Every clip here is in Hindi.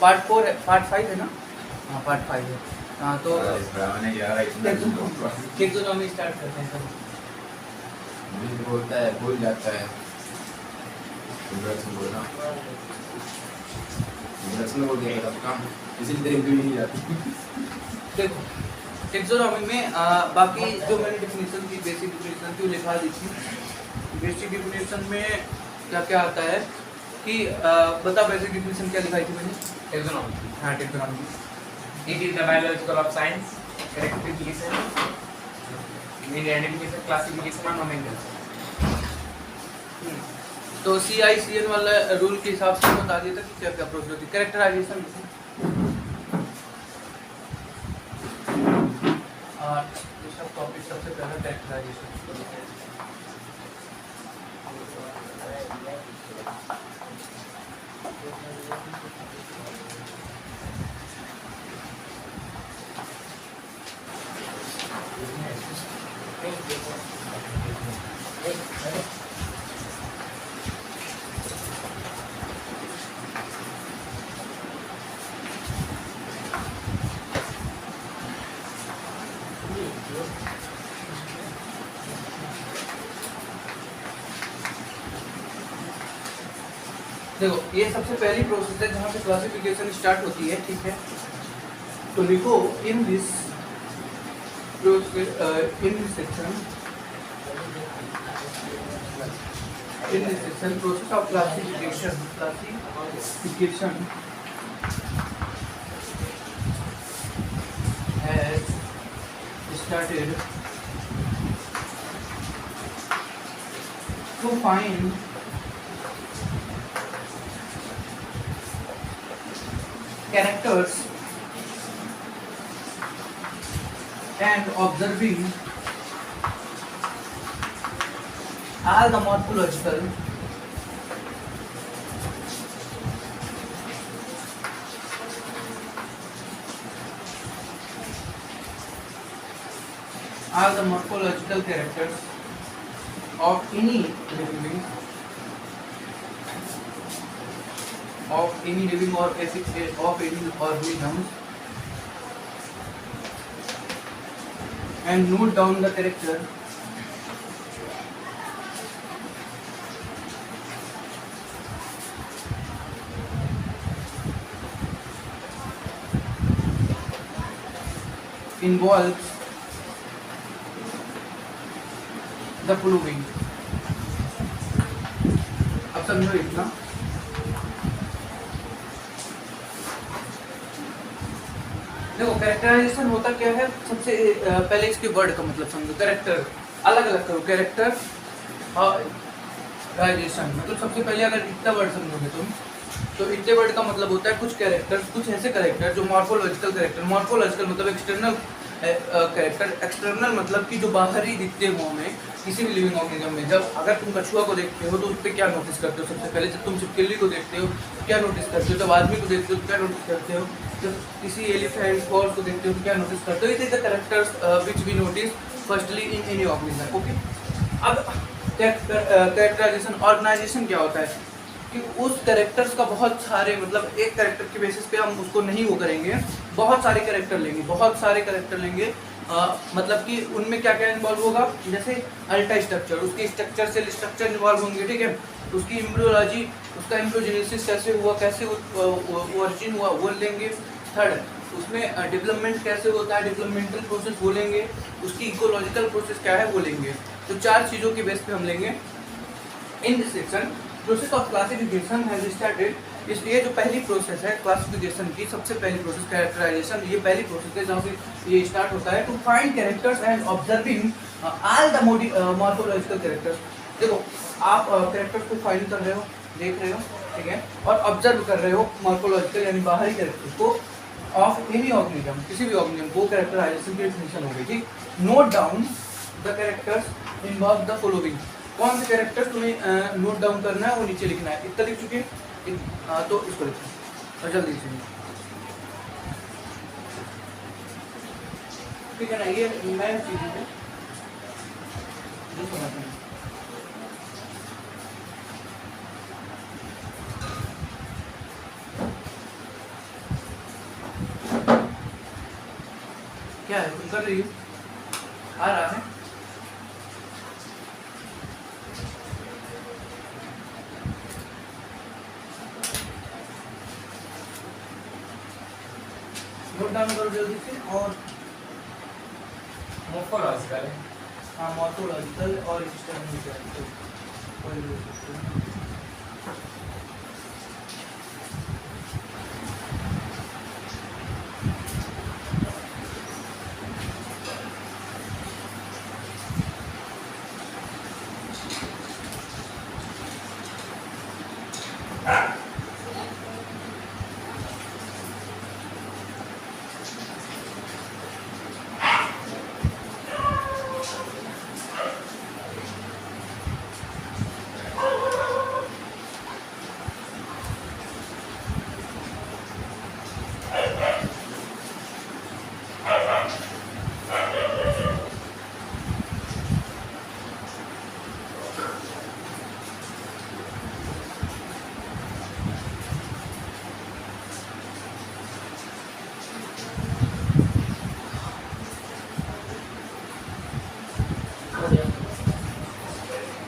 पार्ट 4 है, पार्ट 5 है ना? हाँ पार्ट 5 है। हाँ तो टेक्सोनॉमी स्टार्ट करते हैं सब। बोलता है भूल जाता है बोलना बोल दिया काम, इसीलिए तेरी भी नहीं जाती। देखो टेक्सोनॉमी में बाकी जो मैंने डेफिनेशन की, बेसिक डेफिनेशन थी वो लिखा दी थी। बेसिक डेफिनेशन में क्या क्या आता है कि बता, बेसिक डेफिनेशन क्या लिखाई थी मैंने? टेक्सोनॉमी। हाँ taxonomy. It is the biological of science, characterization, identification, classification and nomenclature. तो CICN वाला रूल के हिसाब से बता दिया था कि क्या क्या प्रोसेस होती है। कैरेक्टराइजेशन टॉपिक सबसे पहला कैरेक्टराइजेशन। देखो ये सबसे पहली प्रोसेस है जहाँ से क्लासिफिकेशन स्टार्ट होती है, ठीक है? तो लिखो in this section process of classification has started to find characters and observing all the morphological characters of any living or any organisms and note down the character involves the following। अब समझो इतना, देखो कैरेक्टराइजेशन होता क्या है। सबसे पहले इसके वर्ड का मतलब समझो। कैरेक्टर अलग अलग करो, कैरेक्टराइजेशन मतलब सबसे पहले अगर इतना वर्ड समझोगे तुम तो इतने वर्ड का मतलब होता है कुछ कैरेक्टर्स, कुछ ऐसे कैरेक्टर जो मॉर्फोलॉजिकल कैरेक्टर। मॉर्फोलॉजिकल मतलब एक्सटर्नल कैरेक्टर, एक्सटर्नल मतलब कि जो बाहरी दिखते हो हमें किसी भी लिविंग ऑर्गेनिज्म में। जब अगर तुम कछुआ को देखते हो तो उस पर क्या नोटिस करते हो? सबसे पहले जब तुम छिपकली को देखते हो तो क्या नोटिस करते हो? जब आदमी को देखते हो तो क्या नोटिस करते हो? जब किसी एलिफेंट हॉर्स को देखते हो तो क्या नोटिस करते हो? It is the characters which we notice firstly in any organism. Okay, अब कैरेक्टराइजेशन ऑर्गेनाइजेशन क्या होता है कि उस कैरेक्टर्स का बहुत सारे मतलब एक कैरेक्टर के बेसिस पे हम उसको नहीं वो करेंगे, बहुत सारे कैरेक्टर लेंगे, मतलब कि उनमें क्या क्या इन्वॉल्व होगा। जैसे अल्टा स्ट्रक्चर, उसके स्ट्रक्चर से स्ट्रक्चर इन्वॉल्व होंगे, ठीक है? उसकी एम्ब्रियोलॉजी, उसका एम्ब्रियोजेनेसिस कैसे हुआ, कैसे ओरिजिन हुआ वो लेंगे। थर्ड, उसमें डेवलपमेंट कैसे होता है, डेवलपमेंटल प्रोसेस वो लेंगे। उसकी इकोलॉजिकल प्रोसेस क्या है वो लेंगे। तो 4 चीज़ों के बेस पे हम लेंगे। In this section process of classification has started. इसलिए जो पहली प्रोसेस है क्लासिफिकेशन की, सबसे पहली प्रोसेस कैरेक्टराइजेशन, ये पहली प्रोसेस है जहाँ से ये स्टार्ट होता है। To find characters and observing all the morphological characters. देखो आप कैरेक्टर्स को फाइंड कर रहे हो, देख रहे हो, ठीक है, और ऑब्जर्व कर रहे हो मॉर्फोलॉजिकल यानी बाहरी कैरेक्टर्स को ऑफ एनी ऑर्गेनिज्म, किसी भी ऑर्गेनिज्म को कैरेक्टराइजेशन की डेफिनेशन हो गई, ठीक। Note down the characters involve the following. कौन से कैरेक्टर्स तुम्हें नोट डाउन करना है वो नीचे लिखना है। इतना लिख चुके हैं, तो इसको लिखो और जल्दी से, ठीक है ना। ये मेन चीज है जो समझना है। क्या है, तुम कर रही हो? आ रहा है? नोट डाउन करो जल्दी से। और मोफोलॉजिकल हाँ, मॉर्फोलॉजिकल और एक्सटर्नल कोई भी हो सकते हैं।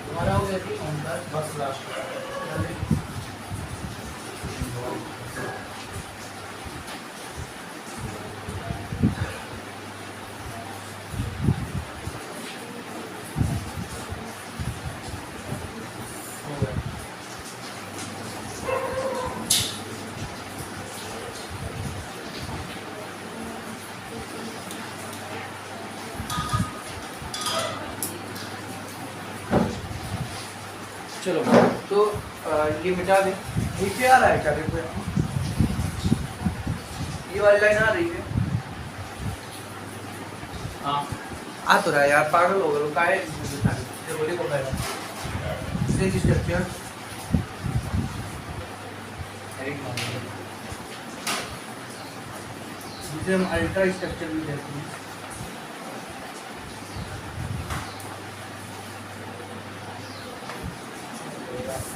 तुम्हारा हो गया कि कौन सा? बस लास्ट हो गया। चलो तो ये मिटा दें। नीचे आ रहा है क्या? देखो यहाँ ये वाली लाइन आ रही है। हाँ आ तो रहा है यार, पागल हो गए का है। देखो देखो पहले सेज स्ट्रक्चर जिसे हम अल्ट्रा स्ट्रक्चर भी कहते हैं।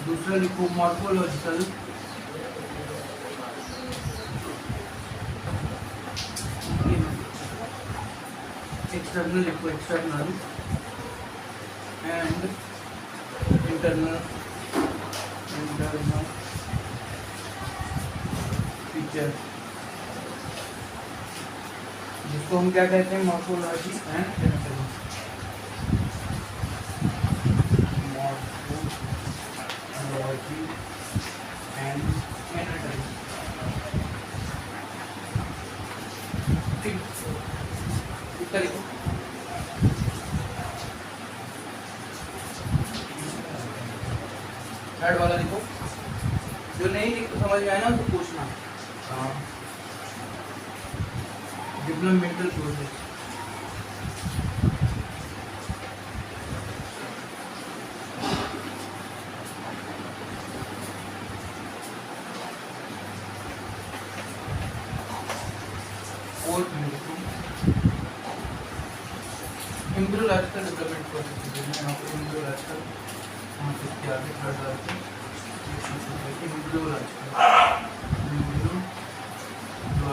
दूसरा लिखो मॉर्फोलॉजिकल। एक्सटर्नल लिखो एक्सटर्नल एंड इंटरनल फीचर, जिसको हम क्या कहते हैं? Morphology and anatomy. Morphology and anatomy. ठीक, इसका लिखो। थर्ड वाला लिखो। जो नहीं समझ में आया ना तो पूछना। Developmental process. फोर्थ में लिखो एम्ब्रियोलॉजिकल डेवलपमेंट प्रोसेस। यहाँ पे एम्ब्रियोलॉजिकल, यहाँ पे इसके आगे थर्ड डालते हैं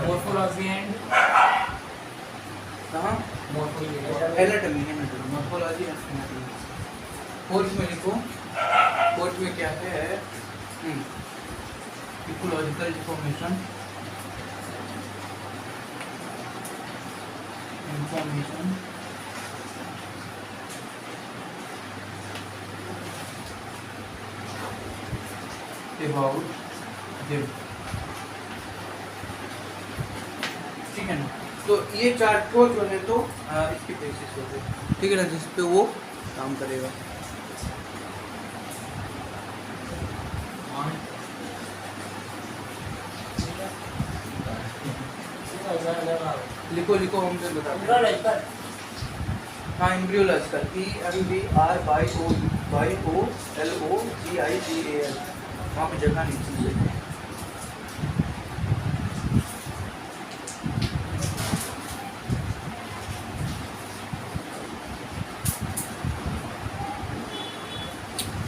मोर्फोलॉजी एंड कहाँ? Anatomy. Anatomy morphology and anatomy. Fourth में लिखो। फोर्थ में क्या है? Ecological information. about them। ठीक है ना? तो ये चार्ट को जो है तो इसकी बेसिस हो गई, ठीक है ना, जिस पे वो काम करेगा। लिखो लिखो, हम फिर बताते हैं। हाँ, एम्ब्रियोलॉजिकल, EMBRYOLOGICAL। वहाँ पे जगह नहीं चाहिए।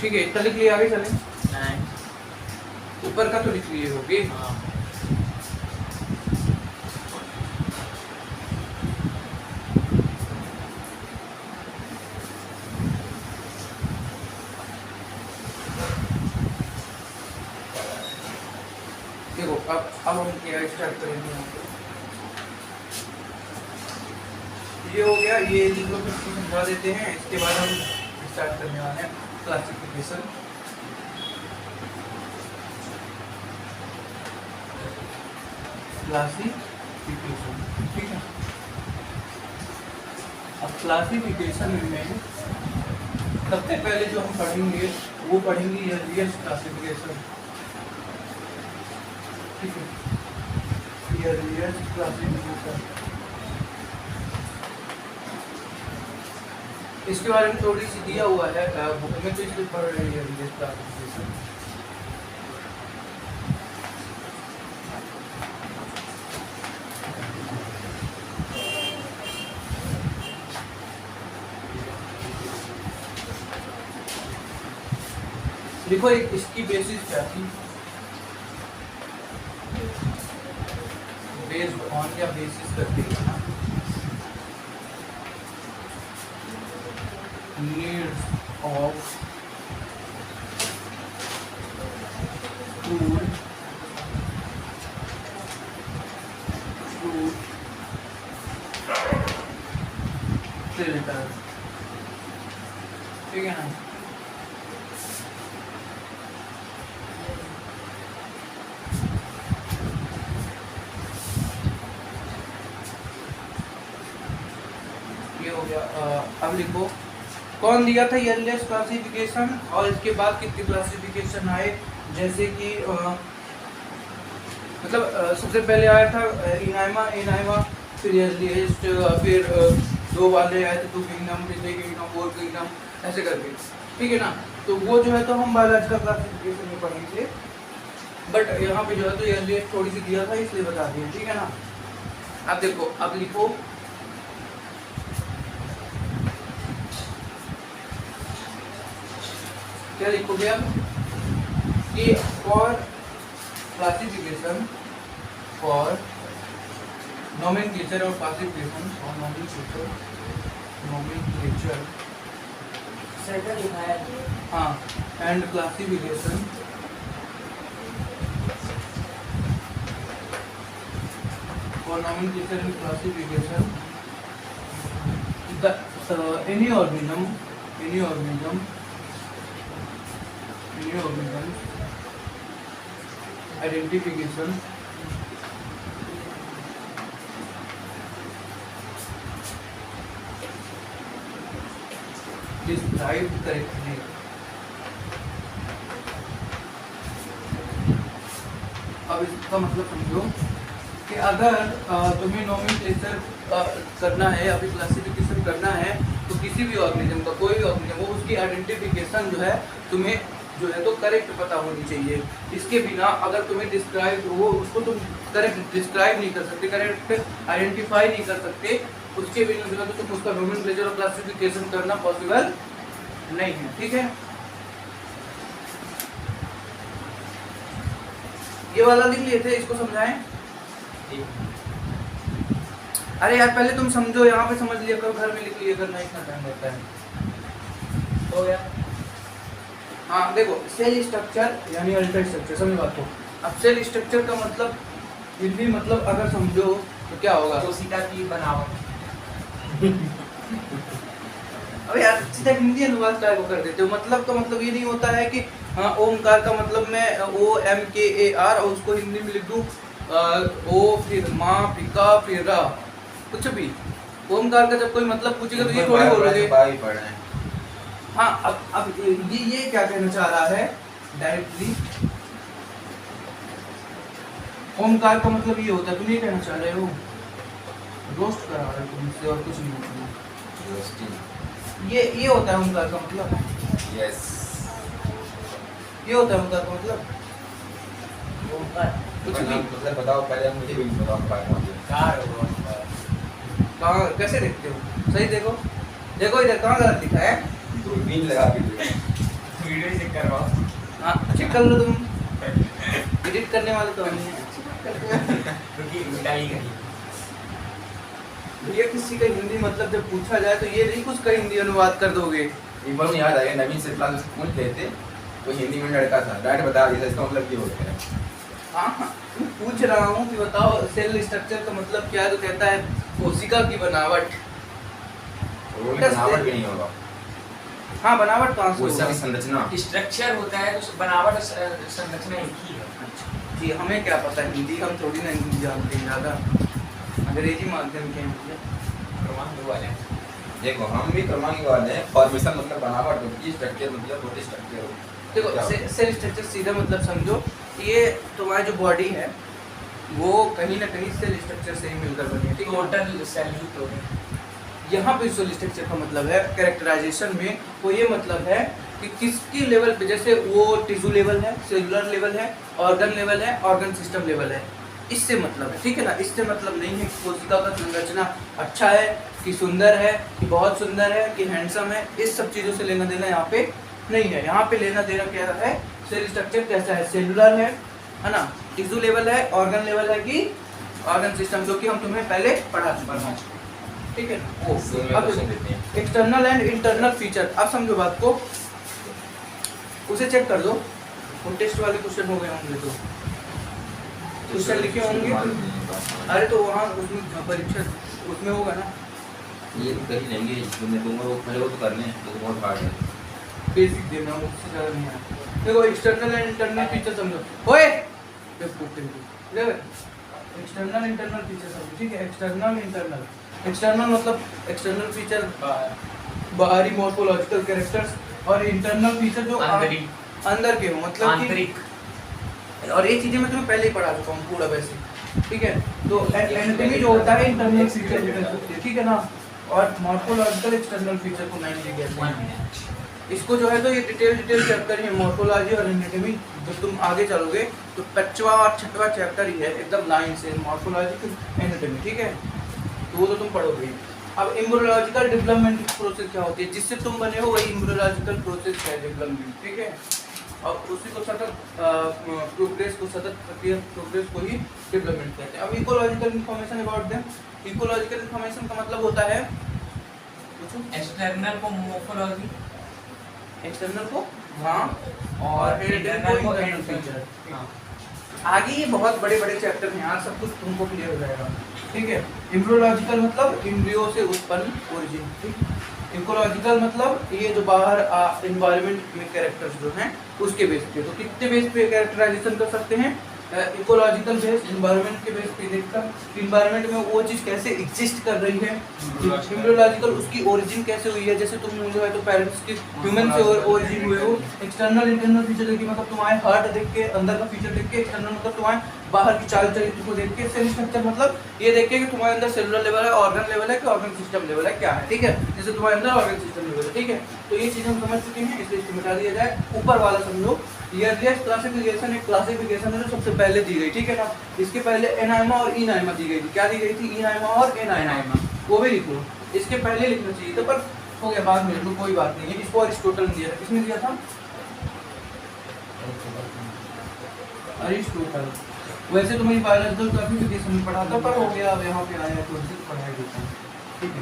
ठीक है, इतना लिख लिया, आगे चलें। ऊपर का तो लिख लिए होगे। स्टार्ट करेंगे यहाँ पे। ये हो गया, ये चीज़ों को समझा देते हैं। इसके बाद हम स्टार्ट करने वाले हैं क्लासिफिकेशन। क्लासिफिकेशन, ठीक है। अब क्लासिफिकेशन में सबसे पहले जो हम पढ़ेंगे वो पढ़ेंगे ईयरलीस्ट क्लासिफिकेशन, ठीक है। ईयरलीस्ट क्लासिफिकेशन, इसके बारे में थोड़ी सी दिया हुआ है बुक में, तो इसलिए पढ़ रही है ईयरलीस्ट क्लासिफिकेशन। देखो एक इसकी बेसिस क्या थी, बेस्ड ऑन या बेसिस करके नीड्स ऑफ फूड से लेता है, ठीक है ना। अब लिखो कौन दिया था ईयरलीस्ट क्लासिफिकेशन, और इसके बाद कितने क्लासिफिकेशन आए, जैसे कि सबसे पहले आया था इनाइमा, फिर ईयरलीस्ट, फिर दो वाले आए थे, 2 किंगडम, 3 किंगडम, 4 किंगडम, ऐसे करके, ठीक है ना। तो वो जो है तो हम बायोलॉजिकल क्लासिफिकेशन में पढ़ेंगे, बट यहाँ पे जो है तो ईयरलीस्ट थोड़ी सी दिया था इसलिए बता दिए, ठीक है ना। अब देखो, अब लिखो क्या लिखोगे अब कि फॉर क्लासिफिकेशन, फॉर नोमेनक्लेचर और क्लासिफिकेशन, फॉर नोमेनक्लेचर सर्कल दिखाया हाँ and classification for nomenclature and classification any organism identification described correctly, अब इसका मतलब समझो कि अगर तुम्हें नोमेनक्लेचर करना है, अभी क्लासिफिकेशन करना है, तो किसी भी ऑर्गेनिज्म का, कोई भी ऑर्गेनिज्म हो, उसकी आइडेंटिफिकेशन जो है तुम्हें जो है तो करेक्ट पता होनी चाहिए। इसके बिना अगर तुम्हें डिस्क्राइब हो, उसको तुम करेक्ट डिस्क्राइब नहीं कर सकते, करेक्ट आइडेंटिफाई नहीं कर सकते, उसके बिना जो है तो तुम उसका नोमेनक्लेचर और क्लासिफिकेशन करना पॉसिबल नहीं है, ठीक है। ये वाला लिख लिए थे, इसको समझाएं। अरे यार पहले तुम समझो, यहाँ पे समझ लिया करो, घर में लिख लिया करना, इतना टाइम लगता है। हो गया। हाँ देखो, सेल स्ट्रक्चर यानी अल्टर स्ट्रक्चर, समझ बात को। अब सेल स्ट्रक्चर का मतलब हिंदी मतलब अगर समझो तो क्या होगा, कोशिका की बनावट। अबे यार सीधा हिंदी अनुवाद काय को कर देते हो। मतलब तो मतलब ये नहीं होता है कि हाँ ओमकार का मतलब मैं OMKAR और उसको हिंदी में लिख दूँ ओ फिर माँ फिर का फिर रा, कुछ भी। ओमकार का जब कोई मतलब पूछेगा तो ये थोड़ी बोलोगे। हाँ अब ये क्या कहना चाह रहा है डायरेक्टली, ओमकार का मतलब ये होता है, तुम ये कहना चाह रहे हो रोस्ट करा रहे हो तुमसे और कुछ नहीं होता। ये होता है ओमकार का मतलब। यस, ये होता है ओमकार का मतलब। ओमकार कुछ भी मतलब बताओ पहले, मुझे भी बताओ कहाँ कैसे देखते हो, सही देखो, देखो इधर कहाँ गलत लिखा है, दूरबीन लगा के वीडियो चेक करवाओ। हाँ चेक कर लो, तुम एडिट करने वाले तो नहीं है। क्योंकि मिटाई गई। ये किसी का हिंदी मतलब जब पूछा जाए तो ये नहीं कुछ का हिंदी अनुवाद कर दोगे। एक बार मुझे याद आ गया, नवीन से क्लास स्कूल गए थे तो हिंदी में लड़का था, डायरेक्ट बता दिया इसका मतलब ये होता है। हाँ मैं पूछ रहा हूँ कि बताओ सेल स्ट्रक्चर का मतलब क्या है, तो कहता है कोशिका की बनावट। वो बनावट भी नहीं होगा, हाँ बनावट कहाँ से कोशिका की होगा? संरचना। स्ट्रक्चर होता है तो बनावट और संरचना एक ही है। जी हमें क्या पता है हिंदी, हम थोड़ी ना हिंदी जानते हैं ज़्यादा, अंग्रेजी माध्यम के हैं भैया। क्रमांक वाले हैं। देखो हम भी क्रमांक वाले हैं, फॉर्मेशन मतलब बनावट होती है, स्ट्रक्चर मतलब होती स्ट्रक्चर। देखो सेल स्ट्रक्चर सीधा मतलब समझो, ये तुम्हारी जो बॉडी है वो कहीं ना कहीं सेल स्ट्रक्चर से ही मिलकर बनी है, ठीक है। टोटल सेल ही तो है। यहाँ पे सेल स्ट्रक्चर का मतलब है कैरेक्टराइजेशन में, वो ये मतलब है कि किसकी लेवल पे, जैसे वो टिश्यू लेवल है, सेलुलर लेवल है, ऑर्गन लेवल है, ऑर्गन सिस्टम लेवल है, इससे मतलब है, ठीक है ना। इससे मतलब नहीं है कि कोशिका का संरचना अच्छा है कि सुंदर है कि बहुत सुंदर है कि हैंडसम है, इस सब चीज़ों से लेना देना यहाँ पे नहीं है। यहाँ पे लेना देना क्या है, सेल स्ट्रक्चर कैसा है, सेलुलर है ना, टिश्यू लेवल है, ऑर्गन लेवल है कि ऑर्गन सिस्टम, जो कि हम तुम्हें पहले पढ़ा चुके हैं, ठीक है। वो अब एक्सटर्नल एंड इंटरनल फीचर, अब समझो बात को, उसे चेक कर दो, वो टेस्ट वाले क्वेश्चन हो गए होंगे तो क्वेश्चन लिखे होंगे, अरे तो वहाँ उसमें परीक्षा उसमें होगा ना, ये तो कर ही लेंगे, जो मैं दूंगा वो पहले वो तो करने हैं, ये तो बहुत हार्ड है। बेसिक देना, उससे ज़्यादा नहीं है। देखो एक्सटर्नल एंड इंटरनल फीचर समझो, ओए एक्सटर्नल इंटरनल फीचर समझो, ठीक है। एक्सटर्नल इंटरनल, एक्सटर्नल मतलब एक्सटर्नल फीचर बाहरी मॉर्फोलॉजिकल कैरेक्टर्स, और इंटरनल फीचर जो अंदर के हो, मतलब आंतरिक। कि, और ये चीजें मैं तुम्हें पहले ही पढ़ा चुका हूँ पूरा वैसे, ठीक है। तो एनाटॉमी जो होता है इंटरनल फीचर निकल सकते हैं, ठीक है ना, और मॉर्फोलॉजिकल एक्सटर्नल फीचर को 90 कहते हैं। इसको जो है तो ये डिटेल चैप्टर ही है, मॉर्फोलॉजी और एनाटॉमी। जब तुम आगे चलोगे तो 5वां और 6वां चैप्टर ही है एकदम लाइन से, मॉर्फोलॉजी एनाटॉमी, ठीक है। तो वो तो तुम पढ़ोगे। अब एम्ब्रियोलॉजिकल डेवलपमेंट प्रोसेस क्या होती है, जिससे तुम बने हो वही एम्ब्रियोलॉजिकल प्रोसेस है, डेवलपमेंट, ठीक है। और उसी को सतत प्रोग्रेस को, सतत प्रक्रिया प्रोग्रेस को ही डेवलपमेंट कहते हैं। अब ecological information about them, ecological information का मतलब होता है, एक्सटर्नल को मोर्फोलॉजी, एक्सटर्नल को हाँ, और इंटरनल को इंटरनल फीचर। आगे ये बहुत बड़े बड़े चैप्टर हैं यार, सब कुछ तुमको क्लियर हो जाएगा, ठीक है। एम्ब्रियोलॉजिकल मतलब एम्ब्रियो से उत्पन्न ओरिजिन, ठीक। इकोलॉजिकल मतलब ये जो बाहर एनवायरनमेंट में कैरेक्टर्स जो हैं उसके बेस पे, तो कितने बेस पे कैरेक्टराइजेशन कर सकते हैं, इकोलॉजिकल बेस, एनवायरनमेंट के बेस पे देखकर एनवायरनमेंट में वो चीज़ कैसे एग्जिस्ट कर रही है। एम्ब्रियोलॉजिकल उसकी ओरिजिन कैसे हुई है, जैसे तुम जो है तो पेरेंट्स के ह्यूमन से ओरिजिन हुए हो। एक्सटर्नल इंटरनल फीचर देखिए, मतलब तुम्हारे हार्ट देख के, अंदर का फीचर देख के, एक्सटर्नल मतलब तुम्हारे बाहर की चाल चरित्र को देख के, सेल स्ट्रक्चर मतलब ये देख के कि तुम्हारे अंदर सेलुलर लेवल है, ऑर्गन लेवल है कि ऑर्गन सिस्टम लेवल है, क्या है, ठीक है। जैसे तुम्हारे अंदर ऑर्गन सिस्टम लेवल है, ठीक है। तो ये चीज़ हम समझ चुके हैं, इसलिए इसको मिटा दिया जाए। ऊपर वाला समझो, ईयरलिएस्ट क्लासिफिकेशन एक क्लासिफिकेशन है जो सबसे पहले दी गई, ठीक है ना। इसके पहले एनाइमा और इनाइमा दी गई थी, क्या दी गई थी, इनाइमा और एनाइमा, वो भी लिख लो। इसके पहले लिखना चाहिए था पर हो गया, बाद में लिख लो, कोई बात नहीं है। इसको अरिस्टोटल ने दिया था, किसने दिया था, अरिस्टोटल। वैसे तो मेरी बायोलॉजिकल क्लासिफिकेशन में पढ़ा था, पर हो गया अब यहाँ पे आया तो इससे पढ़ाई देता हूँ, ठीक है।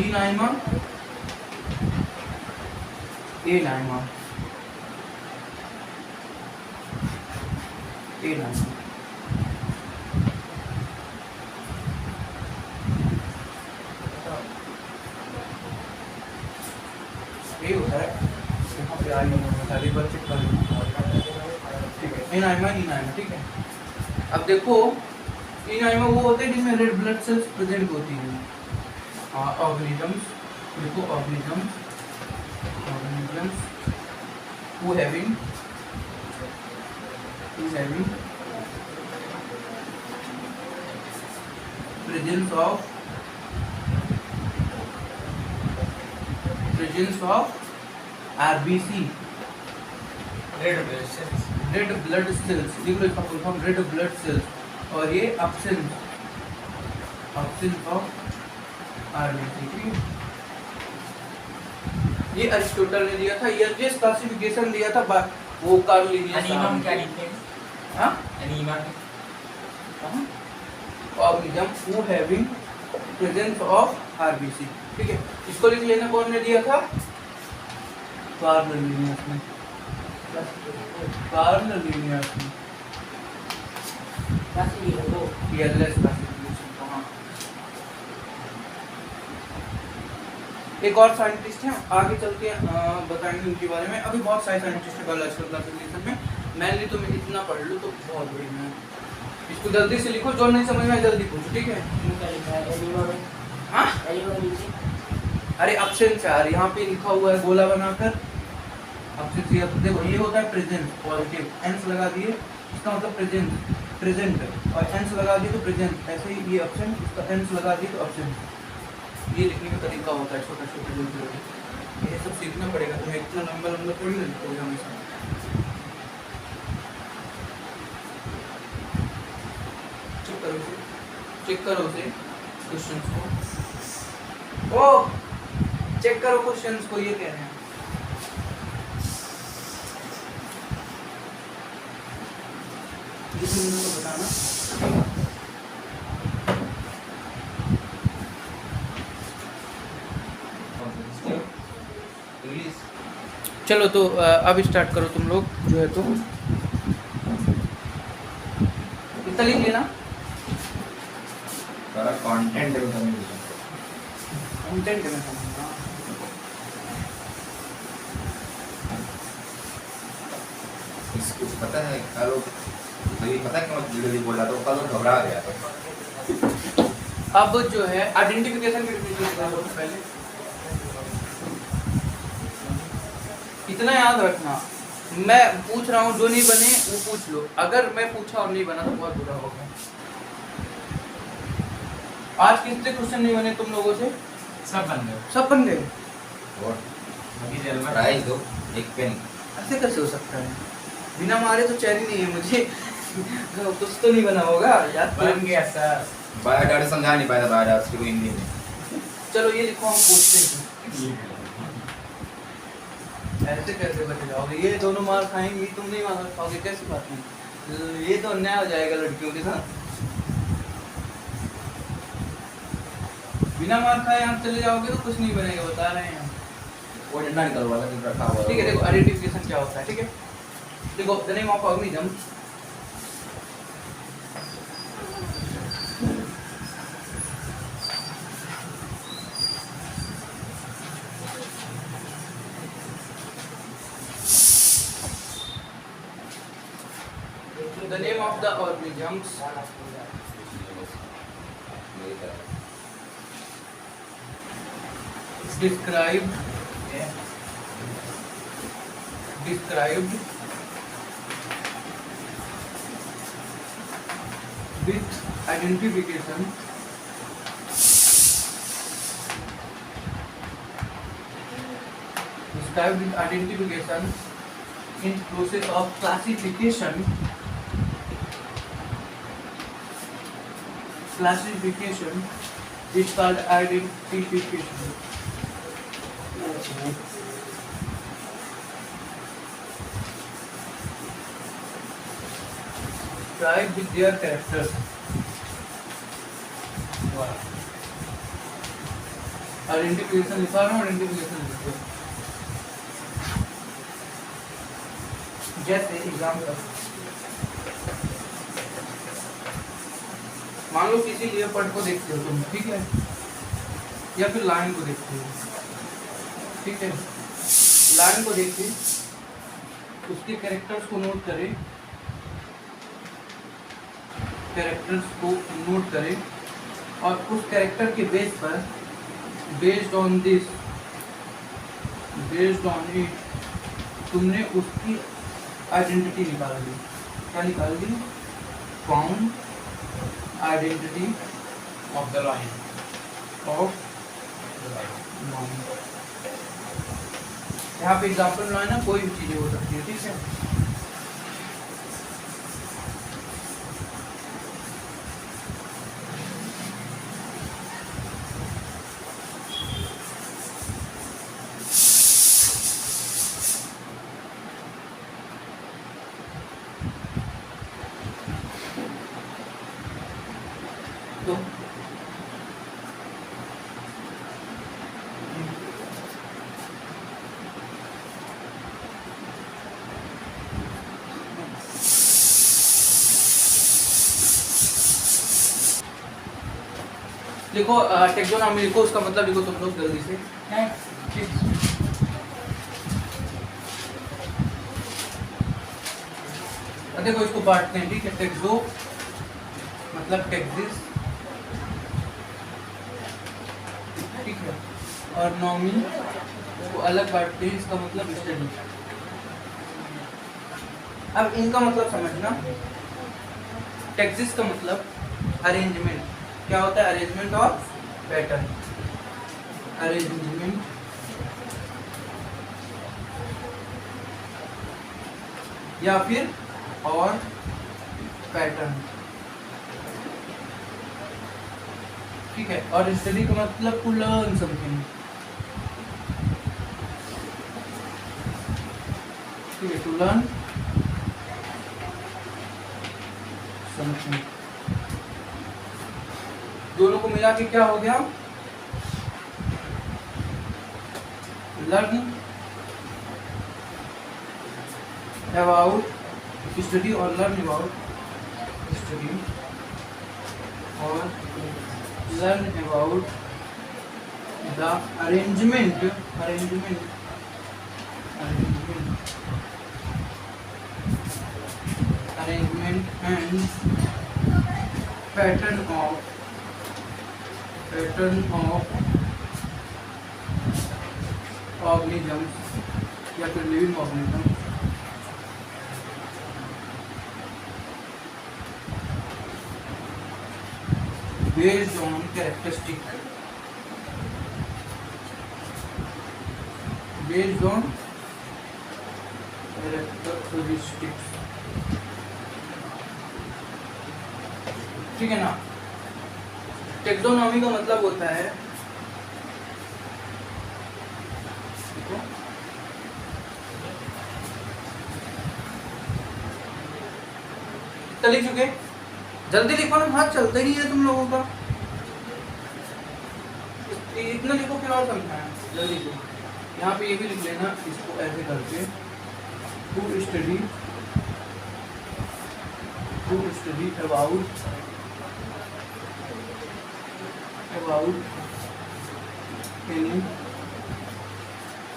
इनाइमा, एनाइमा, एनाइमा, ये होता है यहाँ पे आई बता दी, बच्चे कर, ठीक है। एनाइमा, इनाइमा, ठीक है। अब देखो इनाइमा वो होते हैं जिसमें रेड ब्लड सेल्स प्रेजेंट होती हैं, ऑर्गेनिजम्स, देखो organisms who having presence of RBC, red blood cells, red blood cells, लिख लो इसका full form, red blood cells. और ये absence of RBC, ठीक है। ये अरिस्टोटल ने दिया था। ईयरलिएस्ट क्लासिफिकेशन दिया था वो कार्ल लिनियस। एनीमा में क्या लिखते हैं, हां, enema organism who having presence of RBC, ठीक है। इसको लिख लेना, कौन ने दिया था, कार्ल लिनियस ने। कार्ल लीनियर टीएलएस क्लासिफिकेशन को, हाँ। एक और साइंटिस्ट है, आगे चल के बताएंगे उनके बारे में। अभी बहुत सारे साइंटिस्ट है बायोलॉजिकल क्लासिफिकेशन में, मैनली तुम इतना पढ़ लो तो बहुत बढ़िया है। इसको जल्दी से लिखो, जो नहीं समझ में आए जल्दी पूछो, ठीक है? हाँ? अरे अब्सेंस यार, यहाँ पे लिखा हुआ है गोला बनाकर अब्सेंस। ये देखो, ये होता है प्रेजेंट पॉजिटिव, एंस लगा दिए इसका मतलब प्रेजेंट प्रेजेंट, और एंस लगा दिए तो प्रेजेंट। ऐसे ही ये अब्सेंट, इसका एंस लगा दिए तो अब्सेंट। ये लिखने का तरीका होता है छोटा छोटा जो ये सब सीखना पड़ेगा तुम्हें, इतना लंबा लंबा थोड़ी ना लिखोगे हमेशा। चेक करो उसे क्वेश्चंस को, ओ चेक करो क्वेश्चंस को, ये कह रहे हैं। किसी को बताना। इंग्लिश। चलो तो अब स्टार्ट करो तुम लोग जो है, तो इतना लिख लेना। सारा कंटेंट में समझ लो। कंटेंट में समझना। इसको पता है कल मुझे पता है कि मैं जल्दी बोल रहा था, कल घबरा गया था। अब जो है आइडेंटिफिकेशन की डिफिनेशन पहले इतना याद रखना, मैं पूछ रहा हूँ, जो नहीं बने वो पूछ लो। अगर मैं पूछा और नहीं बना तो बहुत बुरा होगा। आज कितने क्वेश्चन नहीं बने तुम लोगों से? सब बन गए। सब बन गए। और अभी जेल में प्राइस दो, एक पेन। ऐसे कैसे हो सकता है? बिना मारे तो चैन ही नहीं है मुझे। कुछ तो नहीं बना होगा यार। बन गया सर। बायोडाटा समझा नहीं पाया था, बायोडाटा को हिंदी में। चलो ये लिखो, हम पूछते हैं। ऐसे कैसे बच जाओगे? ये दोनों मार खाएंगी, तुम नहीं मार खाओगे, कैसी बात नहीं? ये तो अन्याय हो जाएगा लड़कियों के साथ। बिना मार खाए आप चले जाओगे तो कुछ नहीं बनेगा, बता रहे हैं हम। वो डंडा निकलवा के रखा हुआ है। ठीक है, देखो आइडेंटिफिकेशन क्या होता है, ठीक है? देखो the name of organism, the name of the organisms described with identification in process of classification is called identification. Describe with their characters. Identification लिखा है ना, identification लिखो। जैसे एग्जाम्पल, मान लो किसी लेपर्ड को देखते हो तुम, ठीक है? या फिर लायन को देखते हो, ठीक है? लायन को देख के उसके कैरेक्टर्स को नोट करें, और उस कैरेक्टर के बेस पर, बेस्ड ऑन इट तुमने उसकी आइडेंटिटी निकाल दी। क्या निकाल दी? Found identity of the line. Of यहाँ पे एग्जाम्पल लाइन है, कोई भी चीजें हो सकती है, ठीक है? तो लिखो टेक्सोनॉमी लिखो, उसका मतलब लिखो तुम लोग जल्दी से। देखो इसको बांटते हैं, ठीक है। टेक्सो मतलब टेक्सिस, ठीक है, और नॉमी को अलग बांटते हैं, इसका मतलब स्टडी। अब इनका मतलब समझना। टेक्सिस का मतलब अरेंजमेंट, क्या होता है? अरेंजमेंट ऑफ पैटर्न, अरेंजमेंट या फिर और पैटर्न, ठीक है। और स्टडी का मतलब टू लर्न समथिंग, ठीक है, टू लर्न समथिंग। दोनों को मिला के क्या हो गया? लर्न अबाउट स्टडी और लर्न अबाउट स्टडी और learn about the arrangement and pattern of organisms या फिर living organisms based on characteristics, ठीक है ना। टेक्सोनॉमी का मतलब होता है, तो लिख चुके, जल्दी लिखो ना, हाथ चलता ही है तुम लोगों का। इतना लिखो फिर और समझाएं, जल्दी लिखो। यहाँ पे ये भी लिख लेना, इसको ऐसे करके to study about any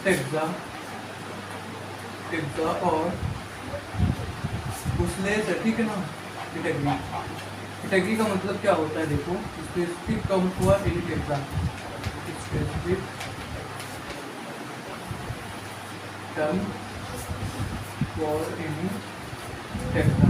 taxa और उसने, ठीक है ना। कैटेगरी का मतलब क्या होता है? देखो, specific term for any taxa, specific term for any taxa.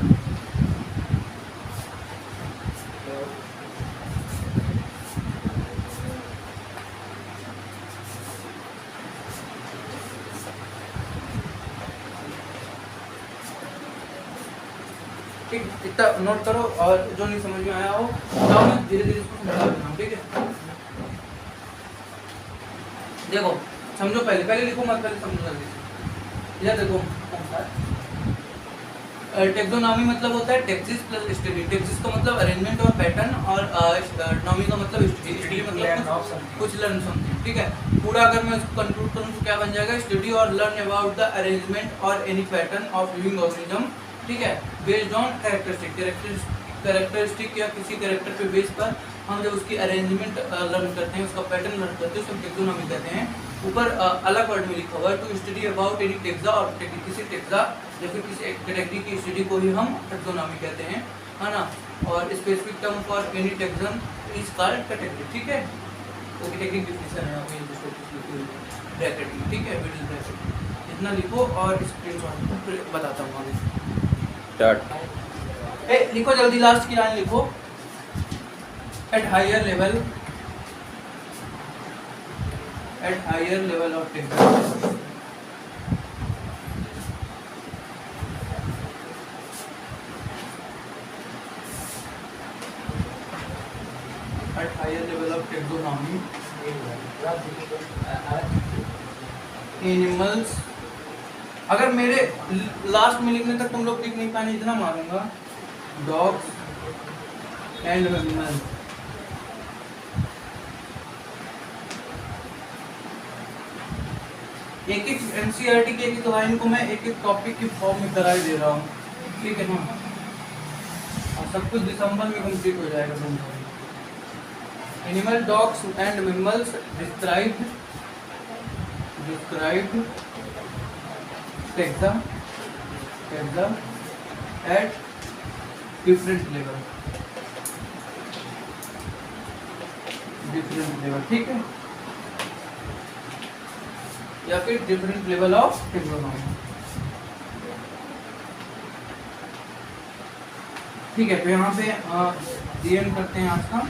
ठीक, इतना नोट करो, और जो नहीं समझ में आया हो बताओ, मैं धीरे धीरे इसको समझा देता हूँ, ठीक है। देखो समझो, पहले लिखो मत, पहले समझो जल्दी से। यह देखो, टेक्सोनॉमी मतलब होता है टेक्सिस प्लस स्टडी। टेक्सिस का मतलब अरेंजमेंट और पैटर्न, और नॉमी का मतलब स्टडी मतलब कुछ लर्न समथिंग, ठीक है। पूरा अगर मैं इसको कंक्लूड करूँ तो क्या बन जाएगा? स्टडी और लर्न अबाउट द अरेंजमेंट और any pattern of living organism, ठीक है, बेस्ड ऑन कैरेक्टरिस्टिक या किसी कैरेक्टर पे बेस पर हम जब उसकी अरेंजमेंट लर्न करते हैं, उसका पैटर्न लर्न करते हैं, उसको टेक्सोनॉमी कहते हैं। ऊपर अलग वर्ड में लिखा हुआ है to study about any taxa, और किसी टेक्सा या फिर किसी कैटेगरी की स्टडी को ही हम टेक्सोनॉमी कहते हैं, है ना। और specific term for any taxon is called category, ठीक है। तो कैटेगरी डिफिनेशन है ब्रैकेट में, ठीक है, मिडिल ब्रैकेट। इतना लिखो और स्क्रीनशॉट बताता हूँ आगे। लिखो जल्दी, लास्ट की लाइन लिखो। At higher level of taxonomy, animals, अगर मेरे लास्ट में लिखने तक तुम लोग लिख नहीं पाए, इतना मारूंगा। डॉग्स एंड मैमल्स, एक एनसीईआरटी की एक लाइन को मैं एक टॉपिक की फॉर्म में कराई दे रहा हूँ, ठीक है ना। और सब कुछ दिसंबर में कंप्लीट हो जाएगा। Animal dogs and mammals described taxa at different level, ठीक है, या फिर डिफरेंट लेवल ऑफ टेक्नोलॉजी। ठीक है, तो यहाँ पे एंड करते हैं आज का।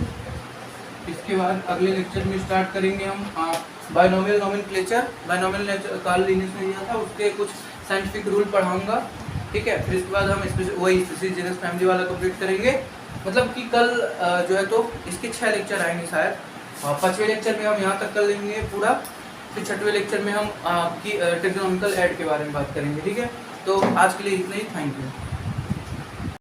इसके बाद अगले लेक्चर में स्टार्ट करेंगे हम binomial nomenclature. Binomial Karl Linnaeus ने दिया था, उसके कुछ साइंटिफिक रूल पढ़ाऊंगा। ठीक है, फिर इसके बाद हम वही स्पीशीज जेनस फैमिली वाला कंप्लीट करेंगे। मतलब कि कल जो है तो इसके 6 लेक्चर आएंगे शायद। 5वें लेक्चर में हम यहाँ तक कर लेंगे पूरा, फिर 6वें लेक्चर में हम टेक्नोलॉजिकल ऐड के बारे में बात करेंगे। ठीक है, तो आज के लिए इतना ही। Thank you.